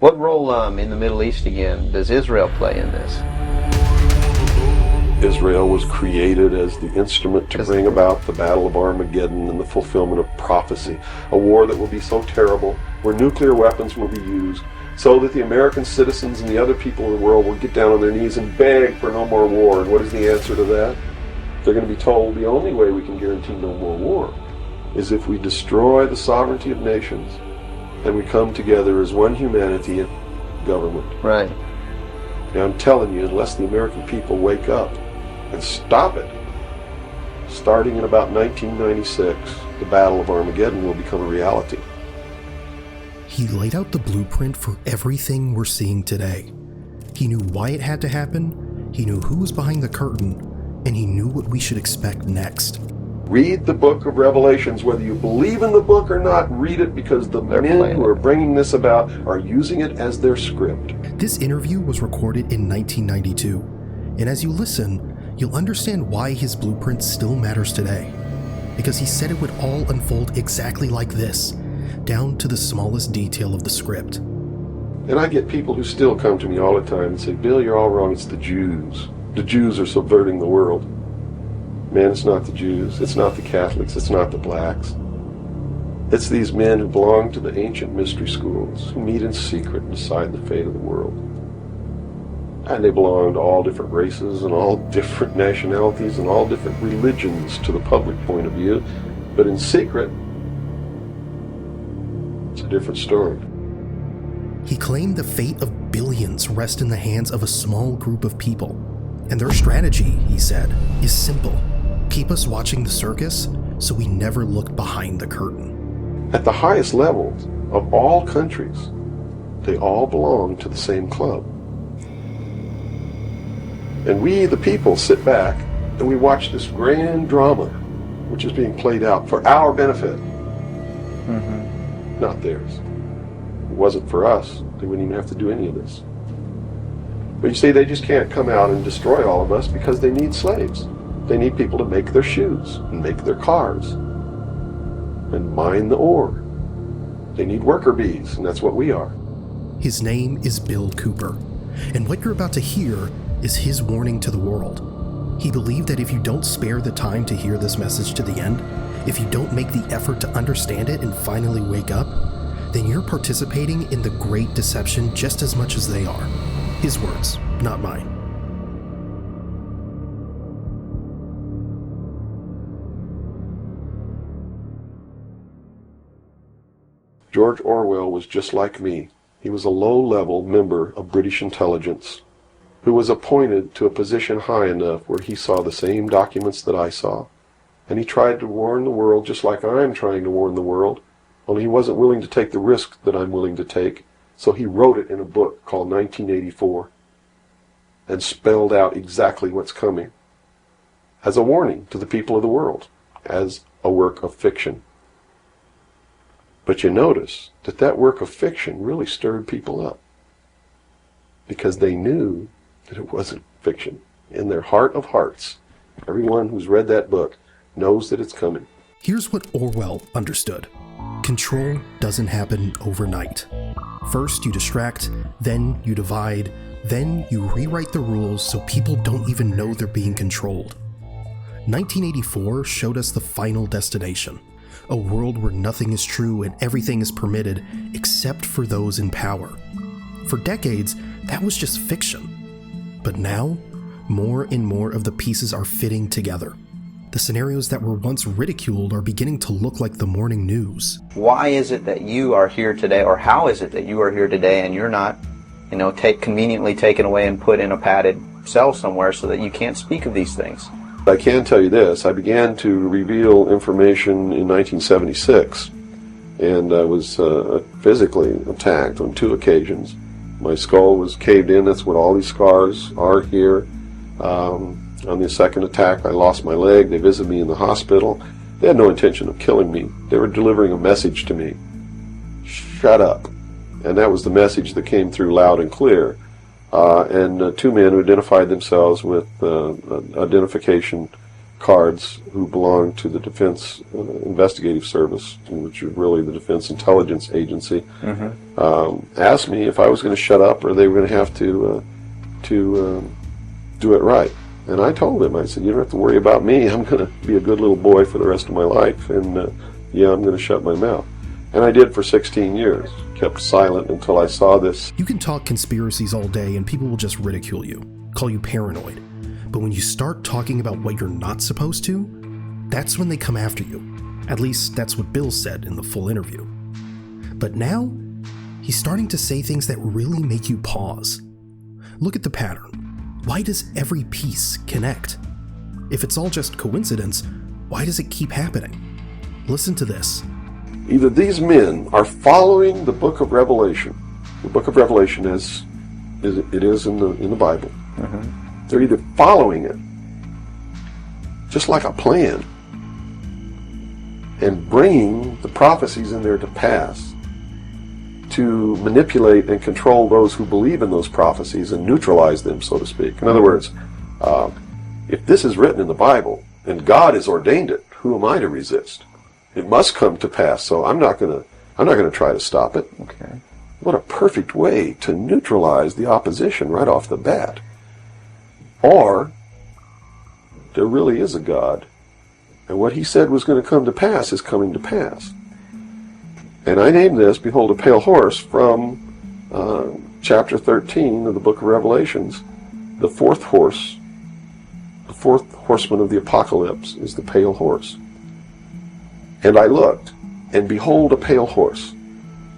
What role in the Middle East again does Israel play in this? Israel was created as the instrument to bring about the Battle of Armageddon and the fulfillment of prophecy, a war that will be so terrible, where nuclear weapons will be used, so that the American citizens and the other people in the world will get down on their knees and beg for no more war. And what is the answer to that? They're going to be told the only way we can guarantee no more war is if we destroy the sovereignty of nations and we come together as one humanity and government. Right. Now I'm telling you, unless the American people wake up and stop it, starting in about 1996, the Battle of Armageddon will become a reality. He laid out the blueprint for everything we're seeing today. He knew why it had to happen, he knew who was behind the curtain, and he knew what we should expect next. Read the book of Revelations, whether you believe in the book or not, read it, because the men who are bringing this about are using it as their script. This interview was recorded in 1992, and as you listen, you'll understand why his blueprint still matters today. Because he said it would all unfold exactly like this, down to the smallest detail of the script. And I get people who still come to me all the time and say, Bill, you're all wrong, it's the Jews. The Jews are subverting the world. Man, it's not the Jews, it's not the Catholics, it's not the blacks. It's these men who belong to the ancient mystery schools, who meet in secret and decide the fate of the world. And they belong to all different races and all different nationalities and all different religions to the public point of view. But in secret, it's a different story. He claimed the fate of billions rest in the hands of a small group of people. And their strategy, he said, is simple. Keep us watching the circus so we never look behind the curtain. At the highest levels of all countries, they all belong to the same club. And we, the people, sit back and we watch this grand drama which is being played out for our benefit, not theirs. If it wasn't for us, they wouldn't even have to do any of this. But you see, they just can't come out and destroy all of us because they need slaves. They need people to make their shoes and make their cars and mine the ore. They need worker bees, and that's what we are. His name is Bill Cooper, and what you're about to hear is his warning to the world. He believed that if you don't spare the time to hear this message to the end, if you don't make the effort to understand it and finally wake up, then you're participating in the great deception just as much as they are. His words, not mine. George Orwell was just like me. He was a low-level member of British intelligence who was appointed to a position high enough where he saw the same documents that I saw. And he tried to warn the world just like I'm trying to warn the world, only he wasn't willing to take the risk that I'm willing to take. So he wrote it in a book called 1984 and spelled out exactly what's coming as a warning to the people of the world, as a work of fiction. But you notice that that work of fiction really stirred people up because they knew that it wasn't fiction. In their heart of hearts, everyone who's read that book knows that it's coming. Here's what Orwell understood. Control doesn't happen overnight. First you distract, then you divide, then you rewrite the rules so people don't even know they're being controlled. 1984 showed us the final destination, a world where nothing is true and everything is permitted except for those in power. For decades, that was just fiction. But now, more and more of the pieces are fitting together. The scenarios that were once ridiculed are beginning to look like the morning news. Why is it that you are here today, or how is it that you are here today and you're not, conveniently taken away and put in a padded cell somewhere so that you can't speak of these things? I can tell you this, I began to reveal information in 1976, and I was physically attacked on 2 occasions. My skull was caved in, that's what all these scars are here. On the second attack, I lost my leg. They visited me in the hospital. They had no intention of killing me. They were delivering a message to me. Shut up. And that was the message that came through loud and clear. And 2 men who identified themselves with identification cards who belong to the Defense Investigative Service, which is really the Defense Intelligence Agency, asked me if I was going to shut up or they were going to have to do it right. And I told him, I said, you don't have to worry about me. I'm going to be a good little boy for the rest of my life, and yeah, I'm going to shut my mouth. And I did for 16 years. Kept silent until I saw this. You can talk conspiracies all day and people will just ridicule you, call you paranoid. But when you start talking about what you're not supposed to, that's when they come after you. At least that's what Bill said in the full interview. But now, he's starting to say things that really make you pause. Look at the pattern. Why does every piece connect? If it's all just coincidence, why does it keep happening? Listen to this. Either these men are following the book of Revelation. The book of Revelation as it is in the Bible. They're either following it, just like a plan, and bringing the prophecies in there to pass to manipulate and control those who believe in those prophecies and neutralize them, so to speak. In other words, if this is written in the Bible and God has ordained it, who am I to resist? It must come to pass, so I'm not going to try to stop it. Okay. What a perfect way to neutralize the opposition right off the bat. Or there really is a God, and what he said was going to come to pass is coming to pass. And I named this, Behold a Pale Horse, from chapter 13 of the book of Revelations. The fourth horseman of the apocalypse is the pale horse. And I looked, and behold a pale horse,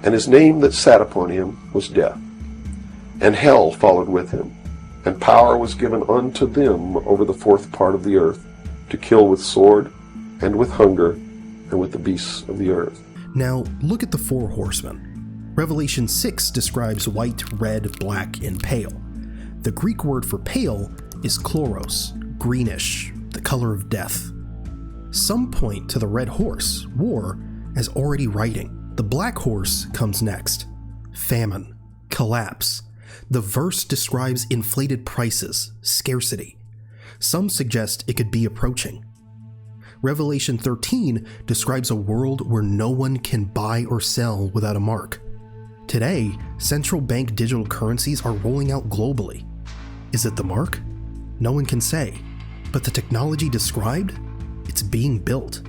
and his name that sat upon him was Death. And hell followed with him, and power was given unto them over the fourth part of the earth, to kill with sword, and with hunger, and with the beasts of the earth. Now, look at the four horsemen. Revelation 6 describes white, red, black, and pale. The Greek word for pale is chloros, greenish, the color of death. Some point to the red horse, war, as already writing. The black horse comes next. Famine, collapse. The verse describes inflated prices, scarcity. Some suggest it could be approaching. Revelation 13 describes a world where no one can buy or sell without a mark. Today, central bank digital currencies are rolling out globally. Is it the mark? No one can say. But the technology described? It's being built.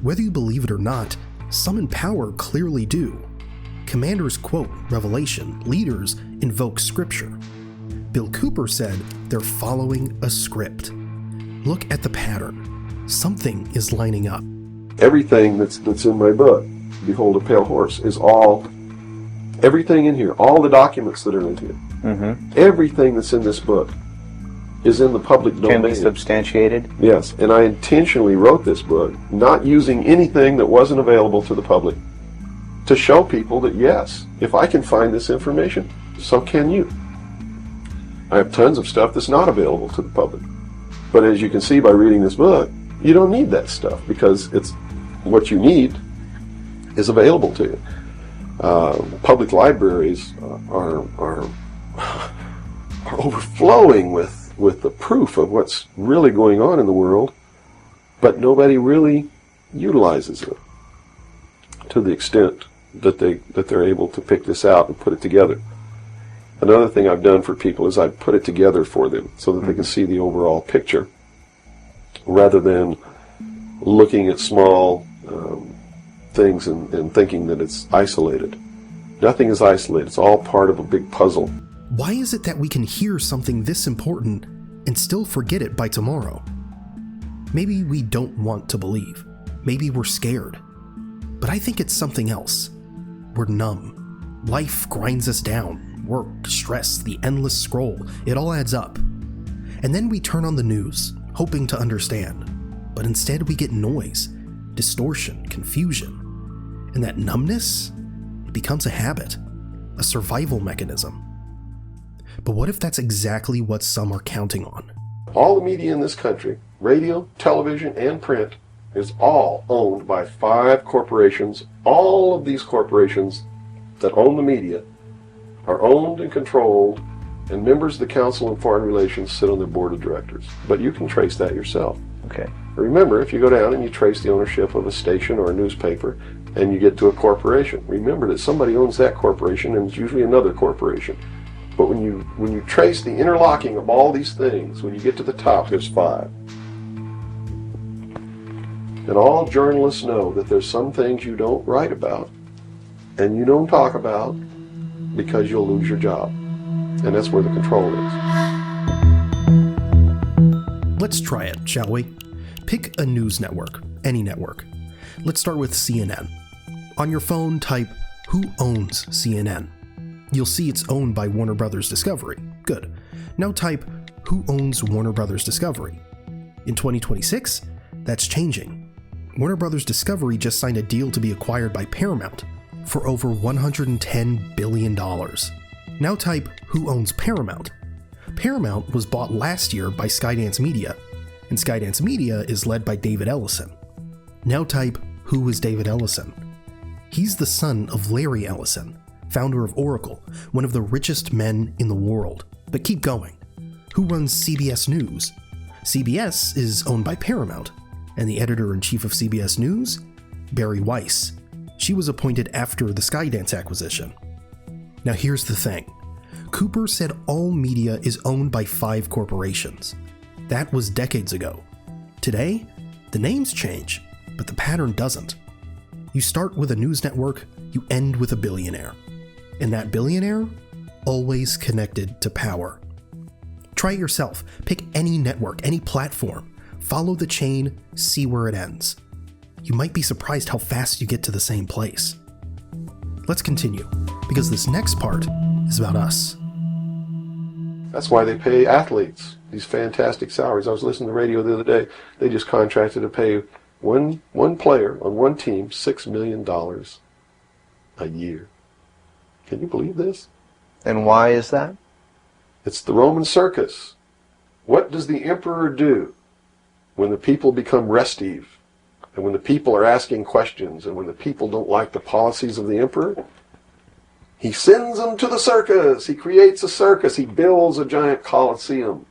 Whether you believe it or not, some in power clearly do. Commanders quote Revelation, leaders invoke scripture. Bill Cooper said they're following a script. Look at the pattern. Something is lining up. Everything that's in my book, Behold a Pale Horse, is everything in here, all the documents that are in here, everything that's in this book is in the public domain. Can be substantiated? Yes, and I intentionally wrote this book, not using anything that wasn't available to the public, to show people that yes, if I can find this information, so can you. I have tons of stuff that's not available to the public. But as you can see by reading this book, you don't need that stuff because it's what you need is available to you. Public libraries are overflowing with the proof of what's really going on in the world, but nobody really utilizes it to the extent that they're able to pick this out and put it together. Another thing I've done for people is I've put it together for them so that they can see the overall picture rather than looking at small things and thinking that it's isolated. Nothing is isolated. It's all part of a big puzzle. Why is it that we can hear something this important and still forget it by tomorrow? Maybe we don't want to believe. Maybe we're scared. But I think it's something else. We're numb. Life grinds us down. Work, stress, the endless scroll, it all adds up. And then we turn on the news, hoping to understand. But instead we get noise, distortion, confusion. And that numbness, it becomes a habit, a survival mechanism. But what if that's exactly what some are counting on? All the media in this country, radio, television, and print, is all owned by 5 corporations. All of these corporations that own the media are owned and controlled, and members of the Council on Foreign Relations sit on their board of directors. But you can trace that yourself. Okay. Remember, if you go down and you trace the ownership of a station or a newspaper, and you get to a corporation, remember that somebody owns that corporation, and it's usually another corporation. But when you trace the interlocking of all these things, when you get to the top, there's 5. And all journalists know that there's some things you don't write about and you don't talk about because you'll lose your job. And that's where the control is. Let's try it, shall we? Pick a news network, any network. Let's start with CNN. On your phone, type, "Who owns CNN?" You'll see it's owned by Warner Brothers Discovery. Good. Now type, "Who owns Warner Brothers Discovery?" In 2026, that's changing. Warner Brothers Discovery just signed a deal to be acquired by Paramount for over $110 billion. Now type, "Who owns Paramount?" Paramount was bought last year by Skydance Media, and Skydance Media is led by David Ellison. Now type, "Who is David Ellison?" He's the son of Larry Ellison, founder of Oracle, one of the richest men in the world. But keep going. Who runs CBS News? CBS is owned by Paramount, and the editor-in-chief of CBS News? Barry Weiss. She was appointed after the Skydance acquisition. Now here's the thing. Cooper said all media is owned by 5 corporations. That was decades ago. Today, the names change, but the pattern doesn't. You start with a news network, you end with a billionaire. And that billionaire? Always connected to power. Try it yourself. Pick any network, any platform. Follow the chain, see where it ends. You might be surprised how fast you get to the same place. Let's continue, because this next part is about us. That's why they pay athletes these fantastic salaries. I was listening to the radio the other day. They just contracted to pay one player on one team $6 million a year. Can you believe this? And why is that? It's the Roman circus. What does the emperor do when the people become restive, and when the people are asking questions, and when the people don't like the policies of the emperor? He sends them to the circus. He creates a circus. He builds a giant coliseum.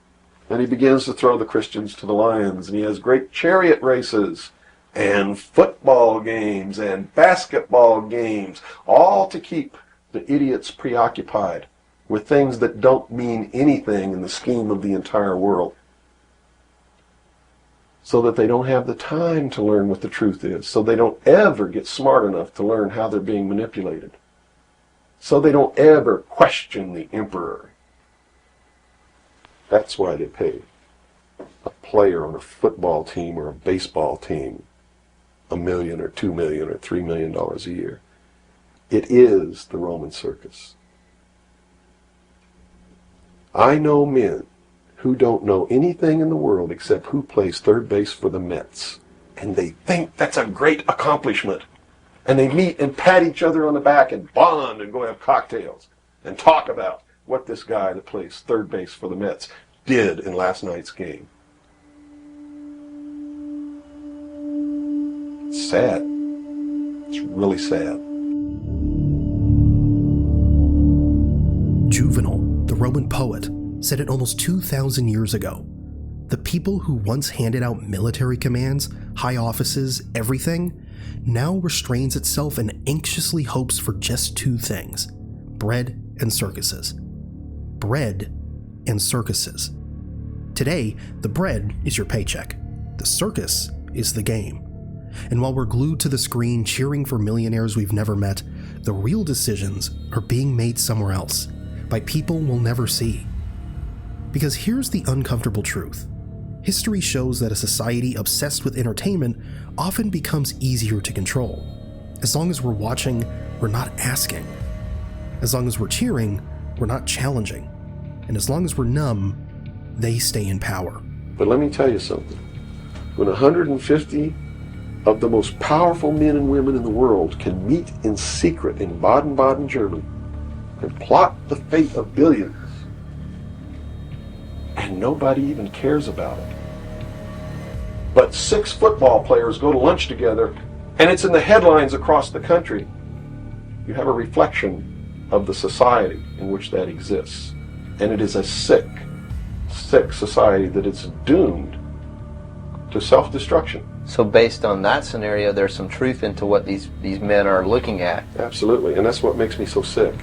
And he begins to throw the Christians to the lions. And he has great chariot races and football games and basketball games, all to keep the idiots preoccupied with things that don't mean anything in the scheme of the entire world, so that they don't have the time to learn what the truth is, so they don't ever get smart enough to learn how they're being manipulated, so they don't ever question the emperor. That's why they pay a player on a football team or a baseball team $1 million or $2 million or $3 million a year. It is the Roman circus. I know men who don't know anything in the world except who plays third base for the Mets. And they think that's a great accomplishment. And they meet and pat each other on the back and bond and go have cocktails and talk about what this guy that plays third base for the Mets did in last night's game. It's sad. It's really sad. Juvenal, the Roman poet, said it almost 2,000 years ago. The people who once handed out military commands, high offices, everything, now restrains itself and anxiously hopes for just 2 things: bread and circuses. Bread and circuses. Today, the bread is your paycheck. The circus is the game. And while we're glued to the screen cheering for millionaires we've never met, the real decisions are being made somewhere else, by people we'll never see. Because here's the uncomfortable truth. History shows that a society obsessed with entertainment often becomes easier to control. As long as we're watching, we're not asking. As long as we're cheering, we're not challenging. And as long as we're numb, they stay in power. But let me tell you something. When 150 of the most powerful men and women in the world can meet in secret in Baden-Baden, Germany, and plot the fate of billions, and nobody even cares about it. But 6 football players go to lunch together, and it's in the headlines across the country. You have a reflection of the society in which that exists. And it is a sick, sick society that is doomed to self-destruction. So based on that scenario, there's some truth into what these men are looking at. Absolutely, and that's what makes me so sick,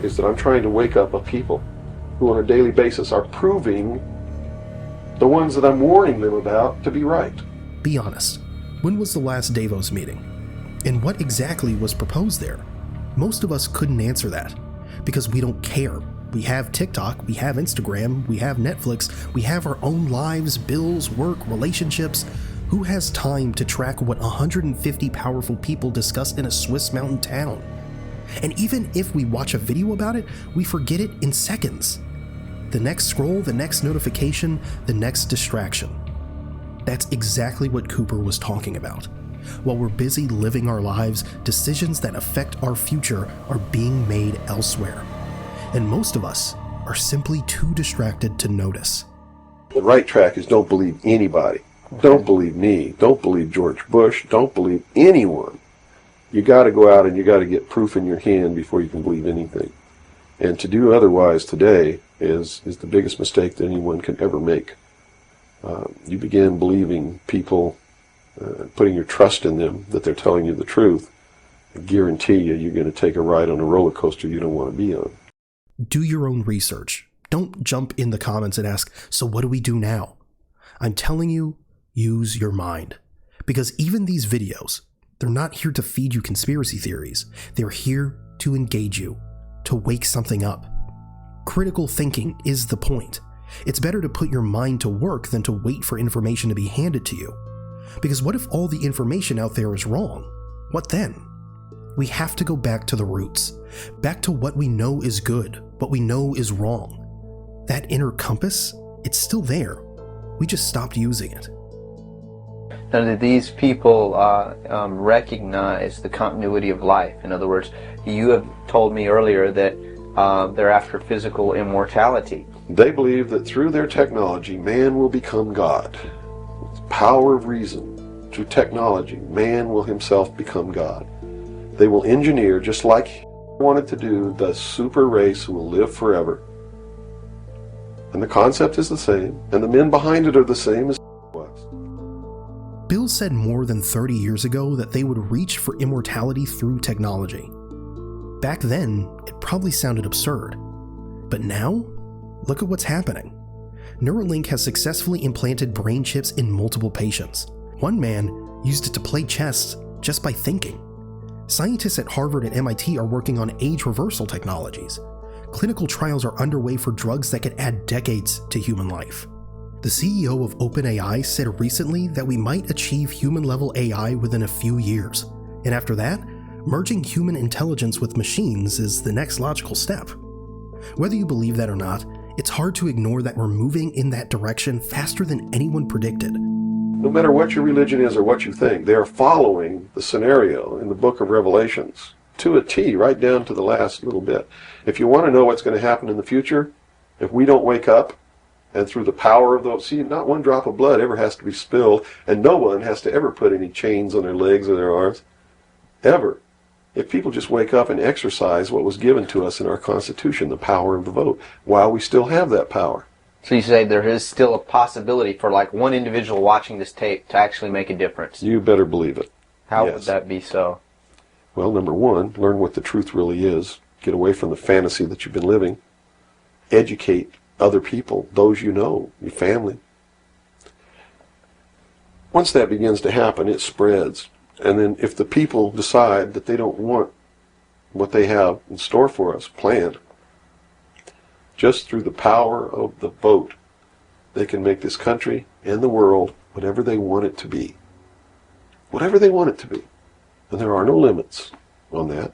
is that I'm trying to wake up a people who on a daily basis are proving the ones that I'm warning them about to be right. Be honest. When was the last Davos meeting? And what exactly was proposed there? Most of us couldn't answer that because we don't care. We have TikTok, we have Instagram, we have Netflix, we have our own lives, bills, work, relationships. Who has time to track what 150 powerful people discuss in a Swiss mountain town? And even if we watch a video about it, we forget it in seconds. The next scroll, the next notification, the next distraction. That's exactly what Cooper was talking about. While we're busy living our lives, decisions that affect our future are being made elsewhere. And most of us are simply too distracted to notice. The right track is don't believe anybody. Don't believe me. Don't believe George Bush. Don't believe anyone. You got to go out and you got to get proof in your hand before you can believe anything. And to do otherwise today is the biggest mistake that anyone can ever make. You begin believing people, putting your trust in them, that they're telling you the truth. I guarantee you're going to take a ride on a roller coaster you don't want to be on. Do your own research. Don't jump in the comments and ask, so what do we do now? I'm telling you, use your mind. Because even these videos, they're not here to feed you conspiracy theories. They're here to engage you, to wake something up. Critical thinking is the point. It's better to put your mind to work than to wait for information to be handed to you. Because what if all the information out there is wrong? What then? We have to go back to the roots, back to what we know is good, what we know is wrong. That inner compass, it's still there. We just stopped using it. Now, do these people recognize the continuity of life? In other words, you have told me earlier that they're after physical immortality. They believe that through their technology, man will become God. With the power of reason, through technology, man will himself become God. They will engineer, just like he wanted to do, the super race who will live forever. And the concept is the same, and the men behind it are the same as was. Bill said more than 30 years ago that they would reach for immortality through technology. Back then, it probably sounded absurd. But now, look at what's happening. Neuralink has successfully implanted brain chips in multiple patients. One man used it to play chess just by thinking. Scientists at Harvard and MIT are working on age reversal technologies. Clinical trials are underway for drugs that could add decades to human life. The CEO of OpenAI said recently that we might achieve human-level AI within a few years, and after that, merging human intelligence with machines is the next logical step. Whether you believe that or not, it's hard to ignore that we're moving in that direction faster than anyone predicted. No matter what your religion is or what you think, they are following the scenario in the book of Revelations to a T, right down to the last little bit. If you want to know what's going to happen in the future, if we don't wake up, and through the power of those, see, not one drop of blood ever has to be spilled, and no one has to ever put any chains on their legs or their arms, ever. If people just wake up and exercise what was given to us in our Constitution, the power of the vote, while we still have that power. So you say there is still a possibility for like one individual watching this tape to actually make a difference. You better believe it. How Yes. would that be so? Well, number one, learn what the truth really is. Get away from the fantasy that you've been living. Educate other people, those you know, your family. Once that begins to happen, it spreads. And then if the people decide that they don't want what they have in store for us planned, just through the power of the vote, they can make this country and the world whatever they want it to be. Whatever they want it to be. And there are no limits on that,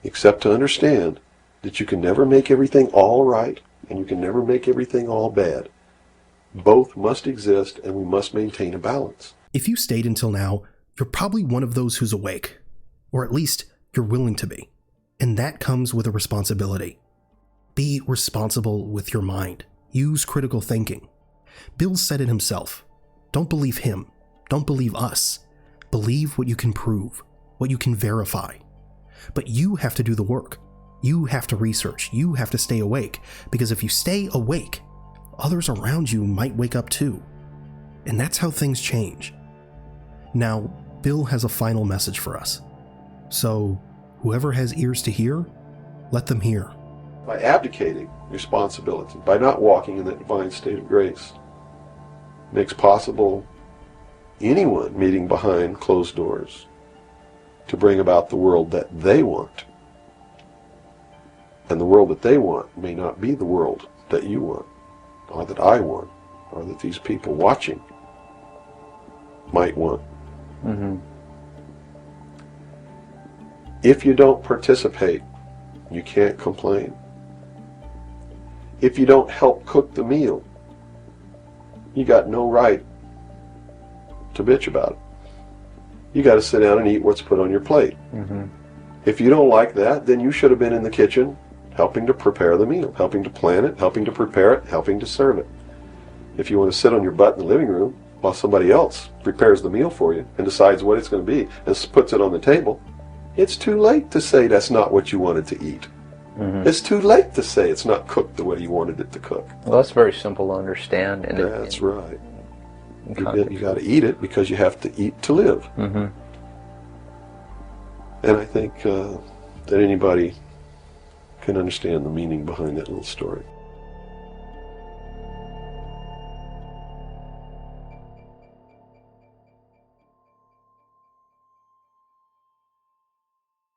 except to understand that you can never make everything all right, and you can never make everything all bad. Both must exist, and we must maintain a balance. If you stayed until now, you're probably one of those who's awake. Or at least, you're willing to be. And that comes with a responsibility. Be responsible with your mind. Use critical thinking. Bill said it himself. Don't believe him. Don't believe us. Believe what you can prove, what you can verify. But you have to do the work. You have to research. You have to stay awake. Because if you stay awake, others around you might wake up too. And that's how things change. Now, Bill has a final message for us. So, whoever has ears to hear, let them hear. By abdicating responsibility, by not walking in that divine state of grace, makes possible anyone meeting behind closed doors to bring about the world that they want. And the world that they want may not be the world that you want, or that I want, or that these people watching might want. Mm-hmm. If you don't participate, you can't complain. If you don't help cook the meal, you got no right to bitch about it. You got to sit down and eat what's put on your plate. Mm-hmm. If you don't like that, then you should have been in the kitchen helping to prepare the meal, helping to plan it, helping to prepare it, helping to serve it. If you want to sit on your butt in the living room while somebody else prepares the meal for you and decides what it's going to be and puts it on the table, it's too late to say that's not what you wanted to eat. Mm-hmm. It's too late to say it's not cooked the way you wanted it to cook. Well, that's very simple to understand. And that's right. You got to eat it because you have to eat to live. Mm-hmm. And I think that anybody can understand the meaning behind that little story.